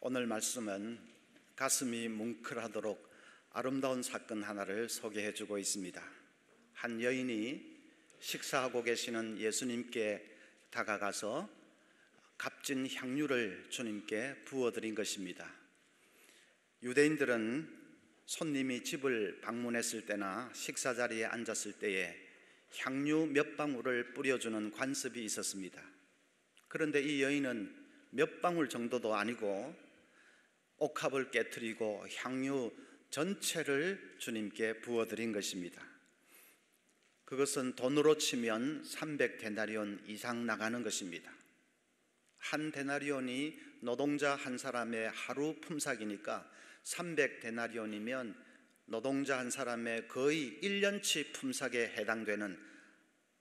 오늘 말씀은 가슴이 뭉클하도록 아름다운 사건 하나를 소개해 주고 있습니다. 한 여인이 식사하고 계시는 예수님께 다가가서 값진 향유를 주님께 부어드린 것입니다. 유대인들은 손님이 집을 방문했을 때나 식사 자리에 앉았을 때에 향유 몇 방울을 뿌려주는 관습이 있었습니다. 그런데 이 여인은 몇 방울 정도도 아니고 옥합을 깨트리고 향유 전체를 주님께 부어드린 것입니다. 그것은 돈으로 치면 300데나리온 이상 나가는 것입니다. 한 데나리온이 노동자 한 사람의 하루 품삯이니까 300데나리온이면 노동자 한 사람의 거의 1년치 품삯에 해당되는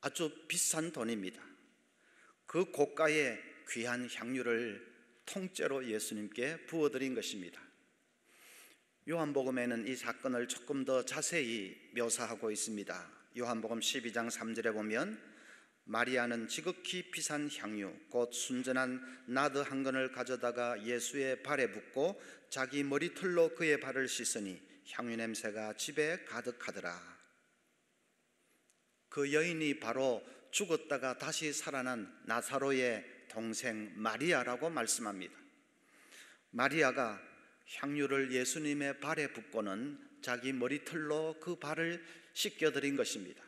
아주 비싼 돈입니다. 그 고가의 귀한 향유를 통째로 예수님께 부어드린 것입니다. 요한복음에는 이 사건을 조금 더 자세히 묘사하고 있습니다. 요한복음 12장 3절에 보면 마리아는 지극히 비싼 향유 곧 순전한 나드 한 근을 가져다가 예수의 발에 붓고 자기 머리털로 그의 발을 씻으니 향유 냄새가 집에 가득하더라. 그 여인이 바로 죽었다가 다시 살아난 나사로의 동생 마리아라고 말씀합니다. 마리아가 향유를 예수님의 발에 붓고는 자기 머리털로 그 발을 씻겨드린 것입니다.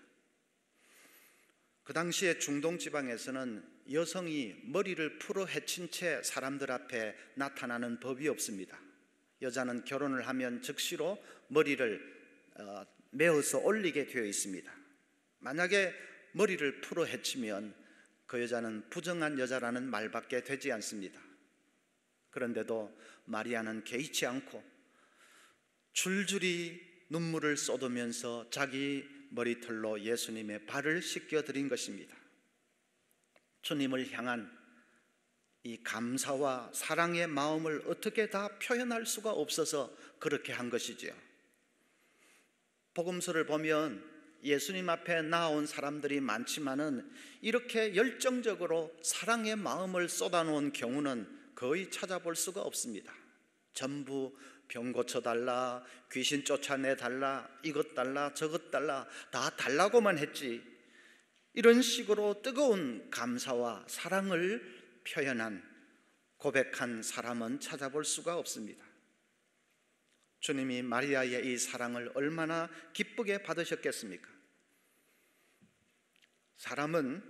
그 당시에 중동 지방에서는 여성이 머리를 풀어 헤친 채 사람들 앞에 나타나는 법이 없습니다. 여자는 결혼을 하면 즉시로 머리를 메어서 올리게 되어 있습니다. 만약에 머리를 풀어 헤치면 그 여자는 부정한 여자라는 말밖에 되지 않습니다. 그런데도 마리아는 개의치 않고 줄줄이 눈물을 쏟으면서 자기 머리털로 예수님의 발을 씻겨드린 것입니다. 주님을 향한 이 감사와 사랑의 마음을 어떻게 다 표현할 수가 없어서 그렇게 한 것이지요. 복음서를 보면 예수님 앞에 나온 사람들이 많지만은 이렇게 열정적으로 사랑의 마음을 쏟아놓은 경우는 거의 찾아볼 수가 없습니다. 전부 병 고쳐달라, 귀신 쫓아내달라, 이것 달라, 저것 달라, 다 달라고만 했지 이런 식으로 뜨거운 감사와 사랑을 표현한 고백한 사람은 찾아볼 수가 없습니다. 주님이 마리아의 이 사랑을 얼마나 기쁘게 받으셨겠습니까? 사람은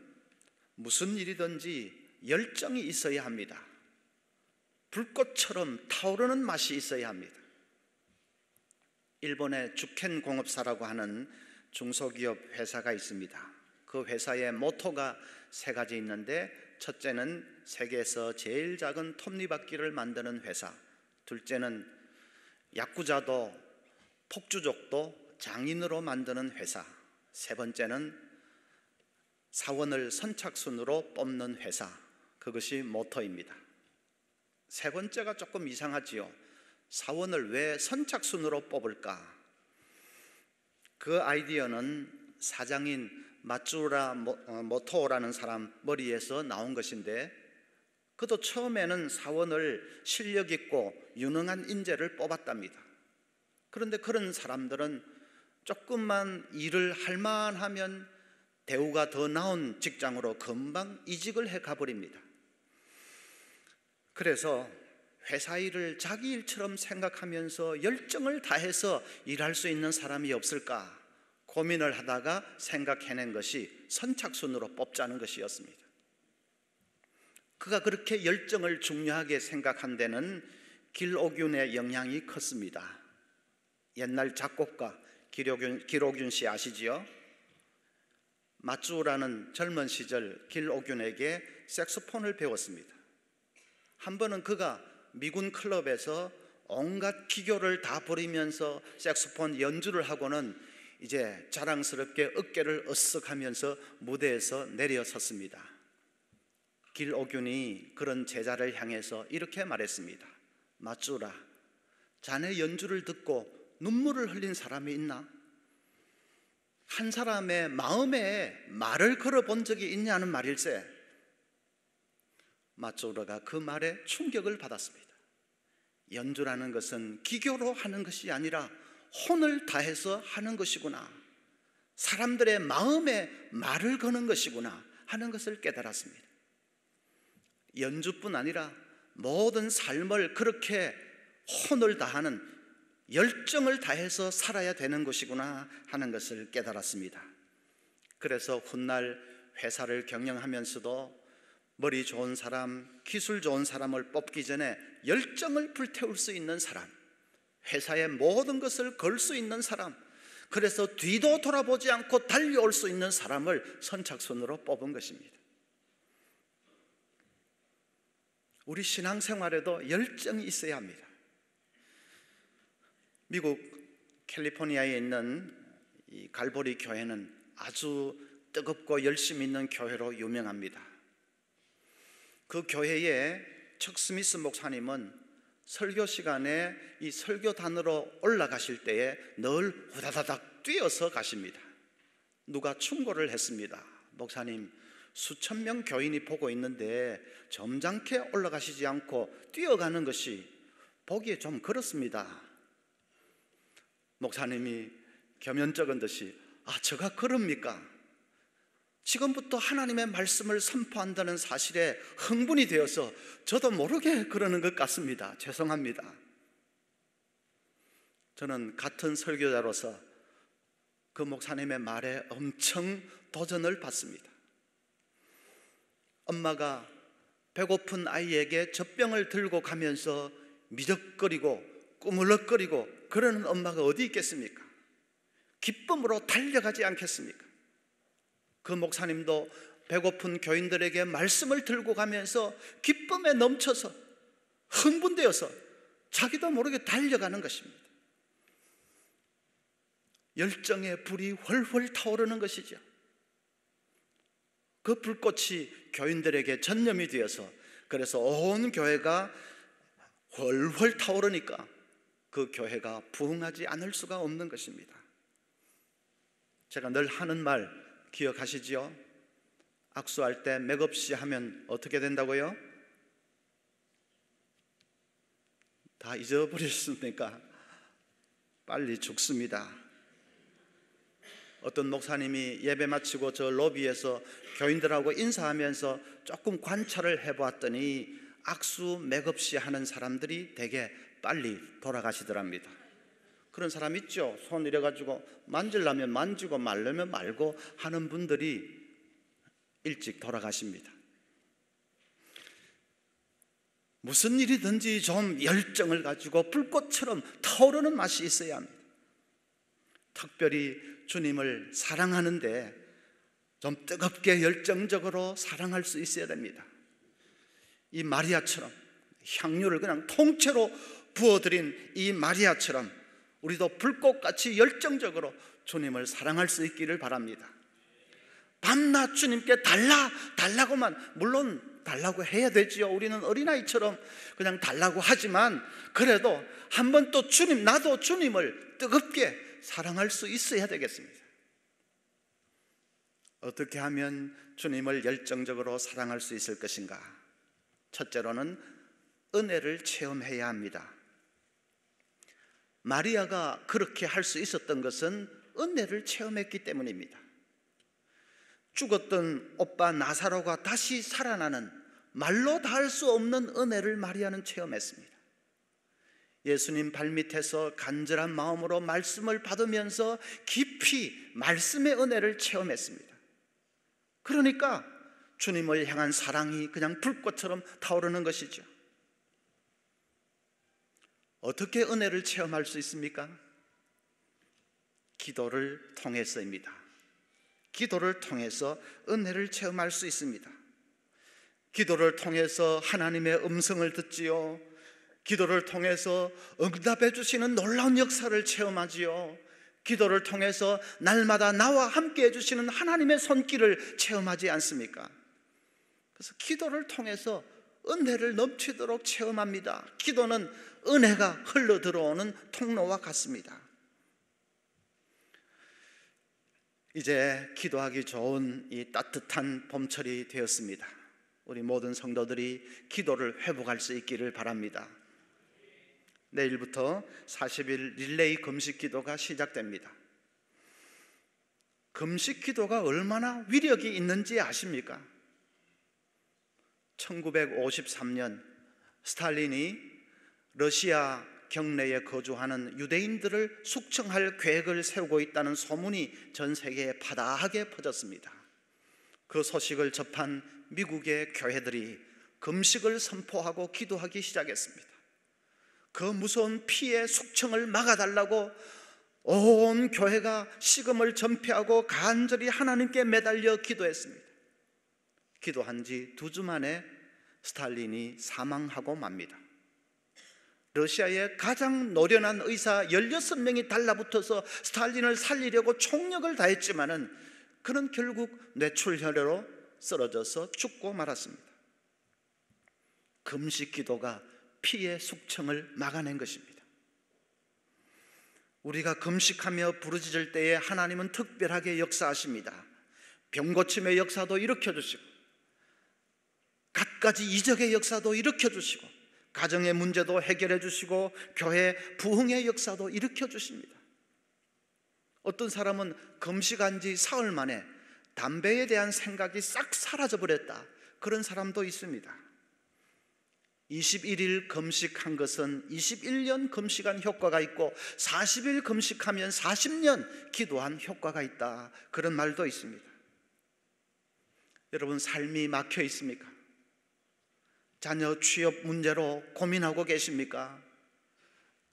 무슨 일이든지 열정이 있어야 합니다. 불꽃처럼 타오르는 맛이 있어야 합니다. 일본의 주켄 공업사라고 하는 중소기업 회사가 있습니다. 그 회사의 모토가 세 가지 있는데, 첫째는 세계에서 제일 작은 톱니바퀴를 만드는 회사, 둘째는 야쿠자도 폭주족도 장인으로 만드는 회사, 세 번째는 사원을 선착순으로 뽑는 회사, 그것이 모토입니다. 세 번째가 조금 이상하지요. 사원을 왜 선착순으로 뽑을까? 그 아이디어는 사장인 마츠우라 모토라는 사람 머리에서 나온 것인데, 그도 처음에는 사원을 실력 있고 유능한 인재를 뽑았답니다. 그런데 그런 사람들은 조금만 일을 할 만하면 대우가 더 나은 직장으로 금방 이직을 해 가버립니다. 그래서 회사 일을 자기 일처럼 생각하면서 열정을 다해서 일할 수 있는 사람이 없을까 고민을 하다가 생각해낸 것이 선착순으로 뽑자는 것이었습니다. 그가 그렇게 열정을 중요하게 생각한 데는 길옥윤의 영향이 컸습니다. 옛날 작곡가 길옥윤 씨 아시지요? 마츠우라는 젊은 시절 길옥윤에게 색소폰을 배웠습니다. 한 번은 그가 미군 클럽에서 온갖 기교를 다 부리면서 색소폰 연주를 하고는 이제 자랑스럽게 어깨를 으쓱하면서 무대에서 내려섰습니다. 길옥윤이 그런 제자를 향해서 이렇게 말했습니다. 마츠우라, 자네 연주를 듣고 눈물을 흘린 사람이 있나? 한 사람의 마음에 말을 걸어본 적이 있냐는 말일세. 마츠우라가 그 말에 충격을 받았습니다. 연주라는 것은 기교로 하는 것이 아니라 혼을 다해서 하는 것이구나, 사람들의 마음에 말을 거는 것이구나 하는 것을 깨달았습니다. 연주뿐 아니라 모든 삶을 그렇게 혼을 다하는, 열정을 다해서 살아야 되는 것이구나 하는 것을 깨달았습니다. 그래서 훗날 회사를 경영하면서도 머리 좋은 사람, 기술 좋은 사람을 뽑기 전에 열정을 불태울 수 있는 사람, 회사의 모든 것을 걸 수 있는 사람, 그래서 뒤도 돌아보지 않고 달려올 수 있는 사람을 선착순으로 뽑은 것입니다. 우리 신앙생활에도 열정이 있어야 합니다. 미국 캘리포니아에 있는 이 갈보리 교회는 아주 뜨겁고 열심히 있는 교회로 유명합니다. 그 교회의 척 스미스 목사님은 설교 시간에 이 설교단으로 올라가실 때에 늘 후다다닥 뛰어서 가십니다. 누가 충고를 했습니다. 목사님, 수천 명 교인이 보고 있는데 점잖게 올라가시지 않고 뛰어가는 것이 보기에 좀 그렇습니다. 목사님이 겸연쩍은 듯이 제가 그럽니까? 지금부터 하나님의 말씀을 선포한다는 사실에 흥분이 되어서 저도 모르게 그러는 것 같습니다. 죄송합니다. 저는 같은 설교자로서 그 목사님의 말에 엄청 도전을 받습니다. 엄마가 배고픈 아이에게 젖병을 들고 가면서 미적거리고 꾸물럭거리고 그러는 엄마가 어디 있겠습니까? 기쁨으로 달려가지 않겠습니까? 그 목사님도 배고픈 교인들에게 말씀을 들고 가면서 기쁨에 넘쳐서 흥분되어서 자기도 모르게 달려가는 것입니다. 열정의 불이 훨훨 타오르는 것이죠. 그 불꽃이 교인들에게 전염이 되어서, 그래서 온 교회가 훨훨 타오르니까 그 교회가 부흥하지 않을 수가 없는 것입니다. 제가 늘 하는 말 기억하시지요? 악수할 때 맥없이 하면 어떻게 된다고요? 다 잊어버리셨습니까? 빨리 죽습니다. 어떤 목사님이 예배 마치고 저 로비에서 교인들하고 인사하면서 조금 관찰을 해보았더니 악수 맥없이 하는 사람들이 되게 빨리 돌아가시더랍니다. 그런 사람 있죠? 손 이래가지고 만지려면 만지고 말려면 말고 하는 분들이 일찍 돌아가십니다. 무슨 일이든지 좀 열정을 가지고 불꽃처럼 타오르는 맛이 있어야 합니다. 특별히 주님을 사랑하는데 좀 뜨겁게 열정적으로 사랑할 수 있어야 됩니다. 이 마리아처럼 향유를 그냥 통째로 부어드린 이 마리아처럼 우리도 불꽃같이 열정적으로 주님을 사랑할 수 있기를 바랍니다. 밤낮 주님께 달라고만, 물론 달라고 해야 되지요. 우리는 어린아이처럼 그냥 달라고 하지만 그래도 한번 또 나도 주님을 뜨겁게 사랑할 수 있어야 되겠습니다. 어떻게 하면 주님을 열정적으로 사랑할 수 있을 것인가? 첫째로는 은혜를 체험해야 합니다. 마리아가 그렇게 할 수 있었던 것은 은혜를 체험했기 때문입니다. 죽었던 오빠 나사로가 다시 살아나는, 말로 다 할 수 없는 은혜를 마리아는 체험했습니다. 예수님 발밑에서 간절한 마음으로 말씀을 받으면서 깊이 말씀의 은혜를 체험했습니다. 그러니까 주님을 향한 사랑이 그냥 불꽃처럼 타오르는 것이죠. 어떻게 은혜를 체험할 수 있습니까? 기도를 통해서입니다. 기도를 통해서 은혜를 체험할 수 있습니다. 기도를 통해서 하나님의 음성을 듣지요. 기도를 통해서 응답해 주시는 놀라운 역사를 체험하지요. 기도를 통해서 날마다 나와 함께 해주시는 하나님의 손길을 체험하지 않습니까? 그래서 기도를 통해서 은혜를 넘치도록 체험합니다. 기도는 은혜가 흘러 들어오는 통로와 같습니다. 이제 기도하기 좋은 이 따뜻한 봄철이 되었습니다. 우리 모든 성도들이 기도를 회복할 수 있기를 바랍니다. 내일부터 40일 릴레이 금식 기도가 시작됩니다. 금식 기도가 얼마나 위력이 있는지 아십니까? 1953년 스탈린이 러시아 경내에 거주하는 유대인들을 숙청할 계획을 세우고 있다는 소문이 전 세계에 파다하게 퍼졌습니다. 그 소식을 접한 미국의 교회들이 금식을 선포하고 기도하기 시작했습니다. 그 무서운 피해 숙청을 막아달라고 온 교회가 식음을 전폐하고 간절히 하나님께 매달려 기도했습니다. 기도한 지 2주 만에 스탈린이 사망하고 맙니다. 러시아의 가장 노련한 의사 16명이 달라붙어서 스탈린을 살리려고 총력을 다했지만은 그는 결국 뇌출혈로 쓰러져서 죽고 말았습니다. 금식 기도가 피의 숙청을 막아낸 것입니다. 우리가 금식하며 부르짖을 때에 하나님은 특별하게 역사하십니다. 병고침의 역사도 일으켜주시고 갖가지 이적의 역사도 일으켜주시고 가정의 문제도 해결해 주시고 교회 부흥의 역사도 일으켜 주십니다. 어떤 사람은 금식한 지 사흘 만에 담배에 대한 생각이 싹 사라져 버렸다, 그런 사람도 있습니다. 21일 금식한 것은 21년 금식한 효과가 있고 40일 금식하면 40년 기도한 효과가 있다, 그런 말도 있습니다. 여러분, 삶이 막혀 있습니까? 자녀 취업 문제로 고민하고 계십니까?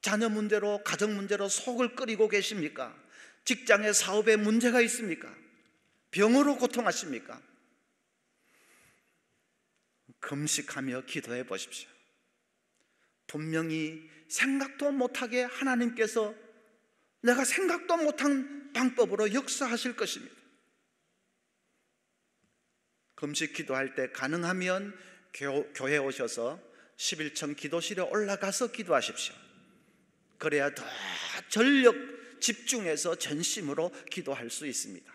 자녀 문제로, 가정 문제로 속을 끓이고 계십니까? 직장의 사업에 문제가 있습니까? 병으로 고통하십니까? 금식하며 기도해 보십시오. 분명히 생각도 못하게 하나님께서 내가 생각도 못한 방법으로 역사하실 것입니다. 금식 기도할 때 가능하면 교회에 오셔서 11층 기도실에 올라가서 기도하십시오. 그래야 더 전력 집중해서 전심으로 기도할 수 있습니다.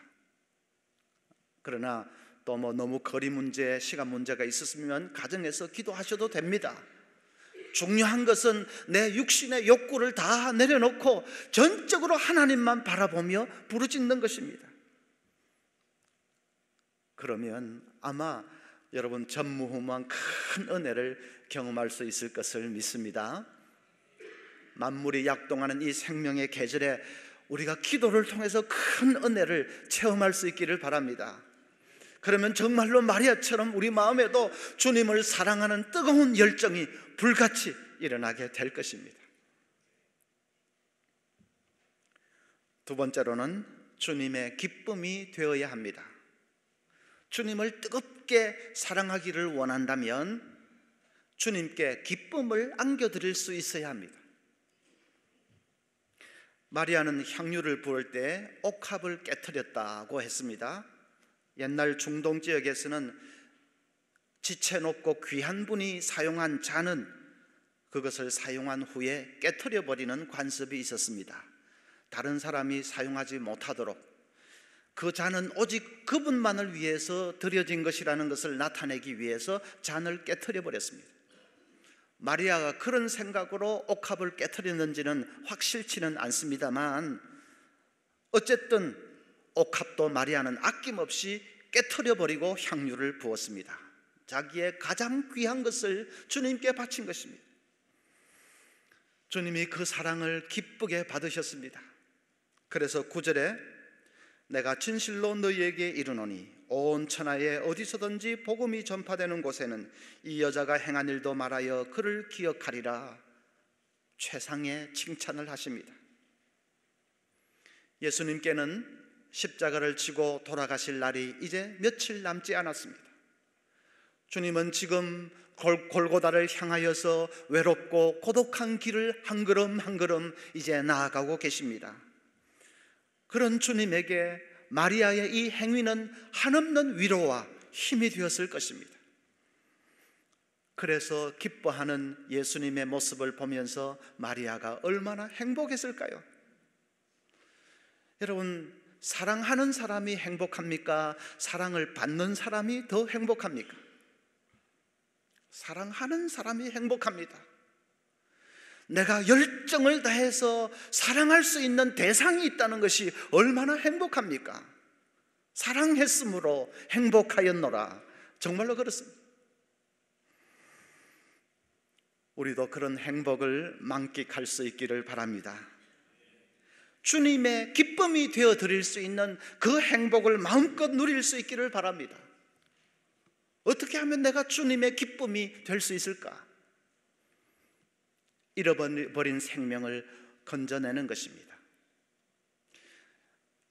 그러나 또 너무 거리 문제, 시간 문제가 있었으면 가정에서 기도하셔도 됩니다. 중요한 것은 내 육신의 욕구를 다 내려놓고 전적으로 하나님만 바라보며 부르짖는 것입니다. 그러면 아마 여러분 전무후무한 큰 은혜를 경험할 수 있을 것을 믿습니다. 만물이 약동하는 이 생명의 계절에 우리가 기도를 통해서 큰 은혜를 체험할 수 있기를 바랍니다. 그러면 정말로 마리아처럼 우리 마음에도 주님을 사랑하는 뜨거운 열정이 불같이 일어나게 될 것입니다. 두 번째로는 주님의 기쁨이 되어야 합니다. 주님을 뜨겁게 사랑하기를 원한다면 주님께 기쁨을 안겨드릴 수 있어야 합니다. 마리아는 향유를 부을 때 옥합을 깨트렸다고 했습니다. 옛날 중동 지역에서는 지체 높고 귀한 분이 사용한 잔은 그것을 사용한 후에 깨트려 버리는 관습이 있었습니다. 다른 사람이 사용하지 못하도록. 그 잔은 오직 그분만을 위해서 드려진 것이라는 것을 나타내기 위해서 잔을 깨트려 버렸습니다. 마리아가 그런 생각으로 옥합을 깨트렸는지는 확실치는 않습니다만 어쨌든 옥합도 마리아는 아낌없이 깨트려 버리고 향유를 부었습니다. 자기의 가장 귀한 것을 주님께 바친 것입니다. 주님이 그 사랑을 기쁘게 받으셨습니다. 그래서 9절에 내가 진실로 너희에게 이르노니 온 천하에 어디서든지 복음이 전파되는 곳에는 이 여자가 행한 일도 말하여 그를 기억하리라. 최상의 칭찬을 하십니다. 예수님께는 십자가를 지고 돌아가실 날이 이제 며칠 남지 않았습니다. 주님은 지금 골고다를 향하여서 외롭고 고독한 길을 한 걸음 한 걸음 이제 나아가고 계십니다. 그런 주님에게 마리아의 이 행위는 한없는 위로와 힘이 되었을 것입니다. 그래서 기뻐하는 예수님의 모습을 보면서 마리아가 얼마나 행복했을까요? 여러분, 사랑하는 사람이 행복합니까? 사랑을 받는 사람이 더 행복합니까? 사랑하는 사람이 행복합니다. 내가 열정을 다해서 사랑할 수 있는 대상이 있다는 것이 얼마나 행복합니까? 사랑했으므로 행복하였노라. 정말로 그렇습니다. 우리도 그런 행복을 만끽할 수 있기를 바랍니다. 주님의 기쁨이 되어 드릴 수 있는 그 행복을 마음껏 누릴 수 있기를 바랍니다. 어떻게 하면 내가 주님의 기쁨이 될 수 있을까? 잃어버린 생명을 건져내는 것입니다.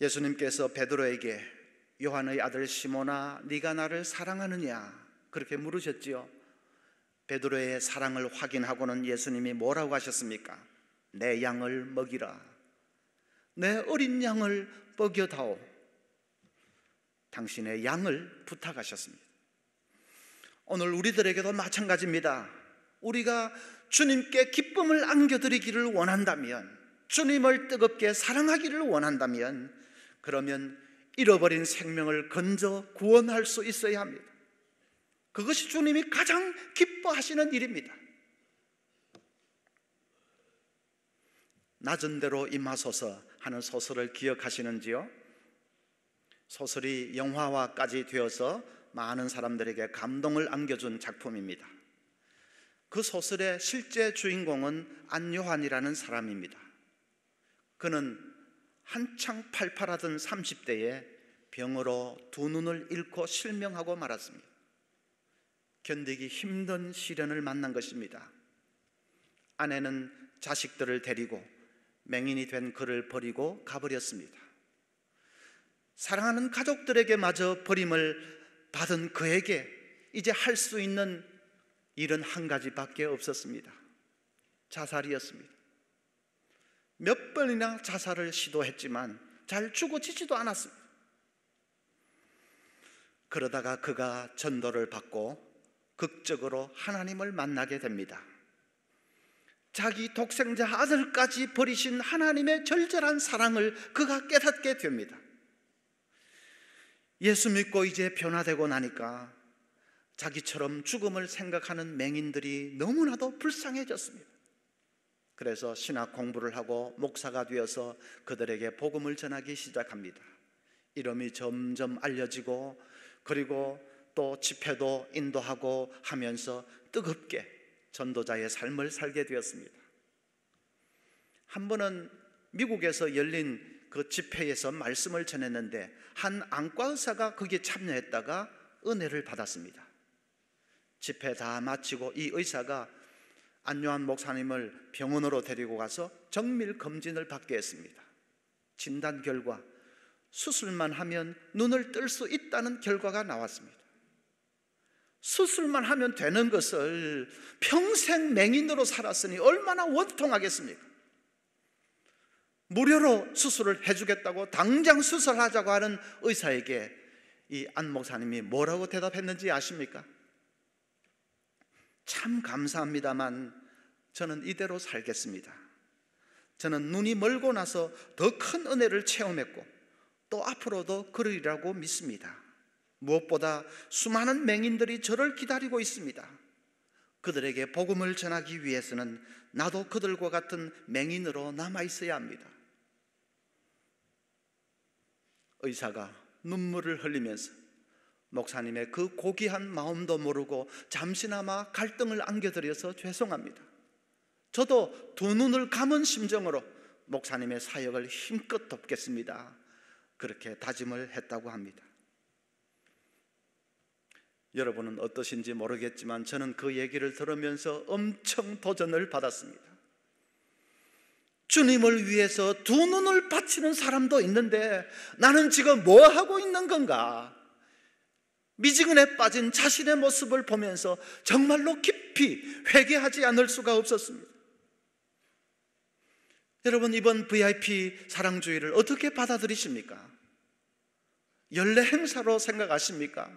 예수님께서 베드로에게 요한의 아들 시몬아, 네가 나를 사랑하느냐? 그렇게 물으셨지요. 베드로의 사랑을 확인하고는 예수님이 뭐라고 하셨습니까? 내 양을 먹이라. 내 어린 양을 먹여다오. 당신의 양을 부탁하셨습니다. 오늘 우리들에게도 마찬가지입니다. 우리가 주님께 기쁨을 안겨드리기를 원한다면, 주님을 뜨겁게 사랑하기를 원한다면, 그러면 잃어버린 생명을 건져 구원할 수 있어야 합니다. 그것이 주님이 가장 기뻐하시는 일입니다. 낮은 대로 임하소서 하는 소설을 기억하시는지요? 소설이 영화화까지 되어서 많은 사람들에게 감동을 안겨준 작품입니다. 그 소설의 실제 주인공은 안요한이라는 사람입니다. 그는 한창 팔팔하던 30대에 병으로 두 눈을 잃고 실명하고 말았습니다. 견디기 힘든 시련을 만난 것입니다. 아내는 자식들을 데리고 맹인이 된 그를 버리고 가버렸습니다. 사랑하는 가족들에게 마저 버림을 받은 그에게 이제 할 수 있는 일은 한 가지밖에 없었습니다. 자살이었습니다. 몇 번이나 자살을 시도했지만 잘 죽어지지도 않았습니다. 그러다가 그가 전도를 받고 극적으로 하나님을 만나게 됩니다. 자기 독생자 아들까지 버리신 하나님의 절절한 사랑을 그가 깨닫게 됩니다. 예수 믿고 이제 변화되고 나니까 자기처럼 죽음을 생각하는 맹인들이 너무나도 불쌍해졌습니다. 그래서 신학 공부를 하고 목사가 되어서 그들에게 복음을 전하기 시작합니다. 이름이 점점 알려지고, 그리고 또 집회도 인도하고 하면서 뜨겁게 전도자의 삶을 살게 되었습니다. 한 번은 미국에서 열린 그 집회에서 말씀을 전했는데 한 안과 의사가 거기에 참여했다가 은혜를 받았습니다. 집회 다 마치고 이 의사가 안요한 목사님을 병원으로 데리고 가서 정밀 검진을 받게 했습니다. 진단 결과 수술만 하면 눈을 뜰 수 있다는 결과가 나왔습니다. 수술만 하면 되는 것을 평생 맹인으로 살았으니 얼마나 원통하겠습니까? 무료로 수술을 해주겠다고 당장 수술하자고 하는 의사에게 이 안 목사님이 뭐라고 대답했는지 아십니까? 참 감사합니다만 저는 이대로 살겠습니다. 저는 눈이 멀고 나서 더 큰 은혜를 체험했고 또 앞으로도 그러리라고 믿습니다. 무엇보다 수많은 맹인들이 저를 기다리고 있습니다. 그들에게 복음을 전하기 위해서는 나도 그들과 같은 맹인으로 남아 있어야 합니다. 의사가 눈물을 흘리면서 목사님의 그 고귀한 마음도 모르고 잠시나마 갈등을 안겨드려서 죄송합니다. 저도 두 눈을 감은 심정으로 목사님의 사역을 힘껏 돕겠습니다. 그렇게 다짐을 했다고 합니다. 여러분은 어떠신지 모르겠지만 저는 그 얘기를 들으면서 엄청 도전을 받았습니다. 주님을 위해서 두 눈을 바치는 사람도 있는데 나는 지금 뭐 하고 있는 건가? 미지근에 빠진 자신의 모습을 보면서 정말로 깊이 회개하지 않을 수가 없었습니다. 여러분, 이번 VIP 사랑주의를 어떻게 받아들이십니까? 연례 행사로 생각하십니까?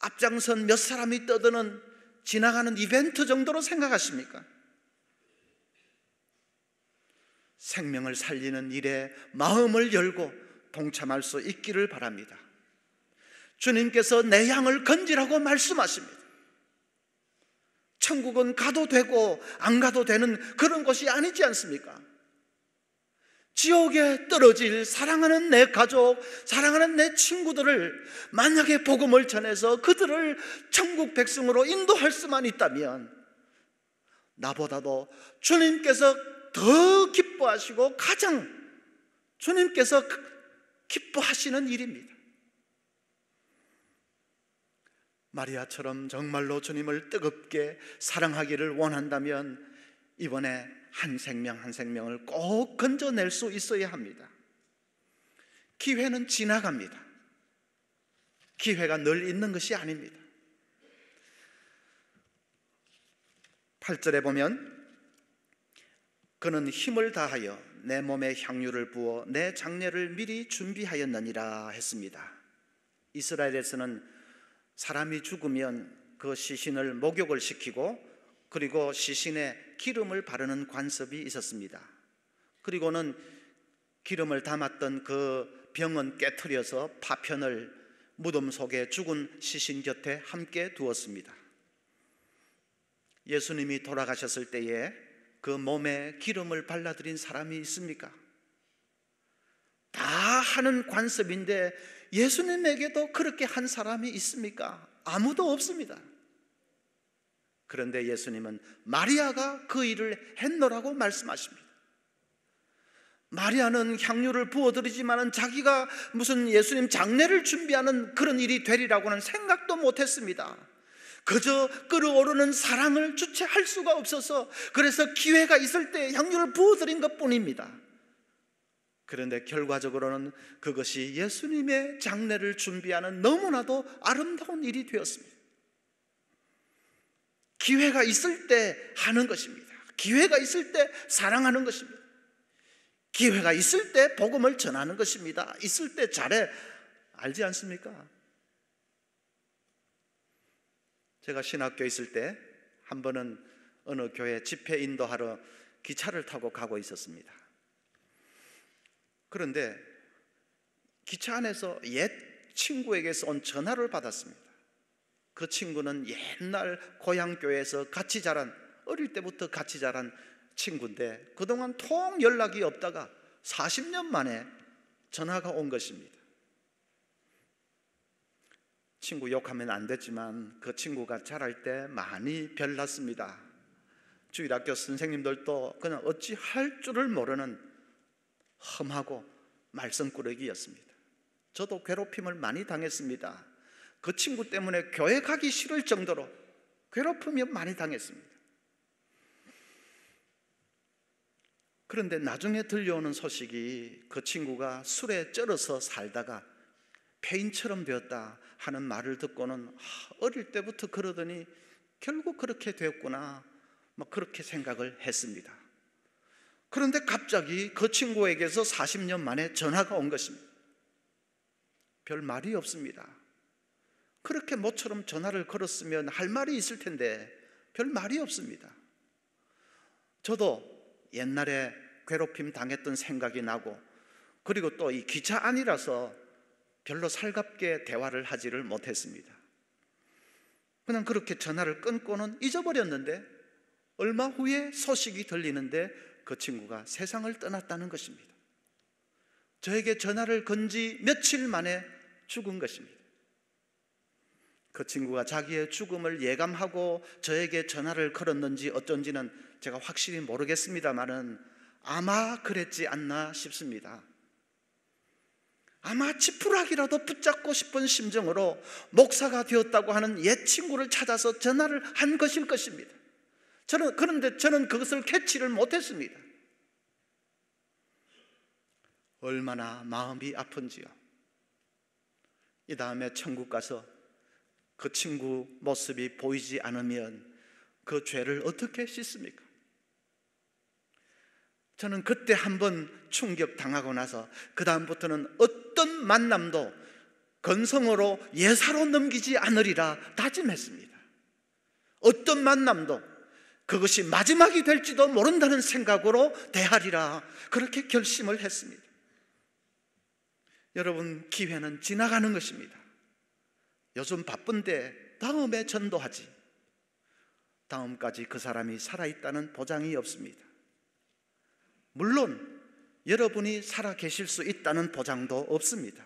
앞장선 몇 사람이 떠드는 지나가는 이벤트 정도로 생각하십니까? 생명을 살리는 일에 마음을 열고 동참할 수 있기를 바랍니다. 주님께서 내 양을 건지라고 말씀하십니다. 천국은 가도 되고 안 가도 되는 그런 것이 아니지 않습니까? 지옥에 떨어질 사랑하는 내 가족, 사랑하는 내 친구들을 만약에 복음을 전해서 그들을 천국 백성으로 인도할 수만 있다면 나보다도 주님께서 더 기뻐하시고 가장 주님께서 기뻐하시는 일입니다. 마리아처럼 정말로 주님을 뜨겁게 사랑하기를 원한다면 이번에 한 생명 한 생명을 꼭 건져낼 수 있어야 합니다. 기회는 지나갑니다. 기회가 늘 있는 것이 아닙니다. 8절에 보면 그는 힘을 다하여 내 몸에 향유를 부어 내 장례를 미리 준비하였느니라 했습니다. 이스라엘에서는 사람이 죽으면 그 시신을 목욕을 시키고 그리고 시신에 기름을 바르는 관습이 있었습니다. 그리고는 기름을 담았던 그 병은 깨트려서 파편을 무덤 속에 죽은 시신 곁에 함께 두었습니다. 예수님이 돌아가셨을 때에 그 몸에 기름을 발라드린 사람이 있습니까? 다 하는 관습인데 예수님에게도 그렇게 한 사람이 있습니까? 아무도 없습니다. 그런데 예수님은 마리아가 그 일을 했노라고 말씀하십니다. 마리아는 향유를 부어드리지만 자기가 무슨 예수님 장례를 준비하는 그런 일이 되리라고는 생각도 못했습니다. 그저 끓어오르는 사랑을 주체할 수가 없어서 그래서 기회가 있을 때 향유를 부어드린 것뿐입니다. 그런데 결과적으로는 그것이 예수님의 장례를 준비하는 너무나도 아름다운 일이 되었습니다. 기회가 있을 때 하는 것입니다. 기회가 있을 때 사랑하는 것입니다. 기회가 있을 때 복음을 전하는 것입니다. 있을 때 잘해. 알지 않습니까? 제가 신학교에 있을 때 한 번은 어느 교회 집회 인도하러 기차를 타고 가고 있었습니다. 그런데 기차 안에서 옛 친구에게서 온 전화를 받았습니다. 그 친구는 옛날 고향교회에서 같이 자란, 어릴 때부터 같이 자란 친구인데 그동안 통 연락이 없다가 40년 만에 전화가 온 것입니다. 친구 욕하면 안 됐지만 그 친구가 자랄 때 많이 별났습니다. 주일학교 선생님들도 그냥 어찌할 줄을 모르는 험하고 말썽꾸러기였습니다. 저도 괴롭힘을 많이 당했습니다. 그 친구 때문에 교회 가기 싫을 정도로 괴롭힘이 많이 당했습니다. 그런데 나중에 들려오는 소식이 그 친구가 술에 쩔어서 살다가 폐인처럼 되었다 하는 말을 듣고는 어릴 때부터 그러더니 결국 그렇게 되었구나 그렇게 생각을 했습니다. 그런데 갑자기 그 친구에게서 40년 만에 전화가 온 것입니다. 별 말이 없습니다. 그렇게 모처럼 전화를 걸었으면 할 말이 있을 텐데 별 말이 없습니다. 저도 옛날에 괴롭힘 당했던 생각이 나고 그리고 또 이 기차 안이라서 별로 살갑게 대화를 하지를 못했습니다. 그냥 그렇게 전화를 끊고는 잊어버렸는데 얼마 후에 소식이 들리는데 그 친구가 세상을 떠났다는 것입니다. 저에게 전화를 건 지 며칠 만에 죽은 것입니다. 그 친구가 자기의 죽음을 예감하고 저에게 전화를 걸었는지 어쩐지는 제가 확실히 모르겠습니다만은 아마 그랬지 않나 싶습니다. 아마 지푸라기라도 붙잡고 싶은 심정으로 목사가 되었다고 하는 옛 친구를 찾아서 전화를 한 것일 것입니다. 그런데 저는 그것을 캐치를 못했습니다. 얼마나 마음이 아픈지요. 이 다음에 천국 가서 그 친구 모습이 보이지 않으면 그 죄를 어떻게 씻습니까? 저는 그때 한번 충격당하고 나서 그 다음부터는 어떤 만남도 건성으로 예사로 넘기지 않으리라 다짐했습니다. 어떤 만남도 그것이 마지막이 될지도 모른다는 생각으로 대하리라 그렇게 결심을 했습니다. 여러분, 기회는 지나가는 것입니다. 요즘 바쁜데 다음에 전도하지. 다음까지 그 사람이 살아있다는 보장이 없습니다. 물론 여러분이 살아계실 수 있다는 보장도 없습니다.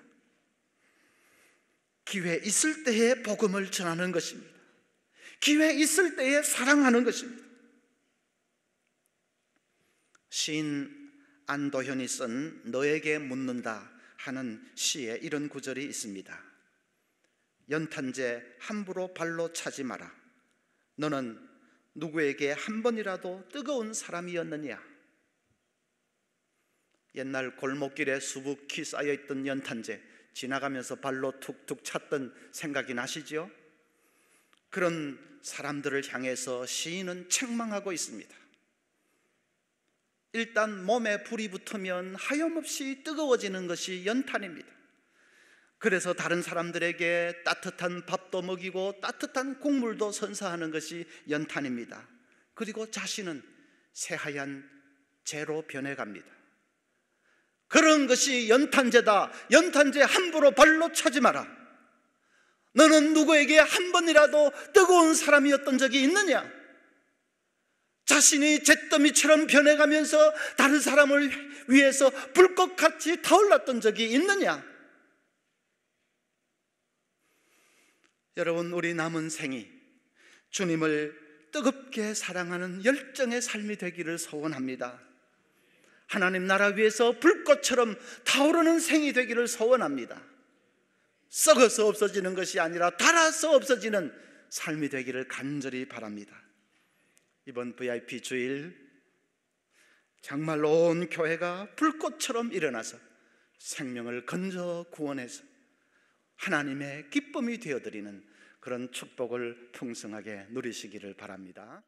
기회 있을 때에 복음을 전하는 것입니다. 기회 있을 때에 사랑하는 것입니다. 시인 안도현이 쓴 너에게 묻는다 하는 시에 이런 구절이 있습니다. 연탄재 함부로 발로 차지 마라. 너는 누구에게 한 번이라도 뜨거운 사람이었느냐? 옛날 골목길에 수북히 쌓여있던 연탄재 지나가면서 발로 툭툭 찼던 생각이 나시죠? 그런 사람들을 향해서 시인은 책망하고 있습니다. 일단 몸에 불이 붙으면 하염없이 뜨거워지는 것이 연탄입니다. 그래서 다른 사람들에게 따뜻한 밥도 먹이고 따뜻한 국물도 선사하는 것이 연탄입니다. 그리고 자신은 새하얀 재로 변해갑니다. 그런 것이 연탄재다. 연탄재 함부로 발로 차지 마라. 너는 누구에게 한 번이라도 뜨거운 사람이었던 적이 있느냐? 자신이 잿더미처럼 변해가면서 다른 사람을 위해서 불꽃같이 타올랐던 적이 있느냐? 여러분, 우리 남은 생이 주님을 뜨겁게 사랑하는 열정의 삶이 되기를 소원합니다. 하나님 나라 위해서 불꽃처럼 타오르는 생이 되기를 소원합니다. 썩어서 없어지는 것이 아니라 닳아서 없어지는 삶이 되기를 간절히 바랍니다. 이번 VIP 주일 정말로 온 교회가 불꽃처럼 일어나서 생명을 건져 구원해서 하나님의 기쁨이 되어드리는 그런 축복을 풍성하게 누리시기를 바랍니다.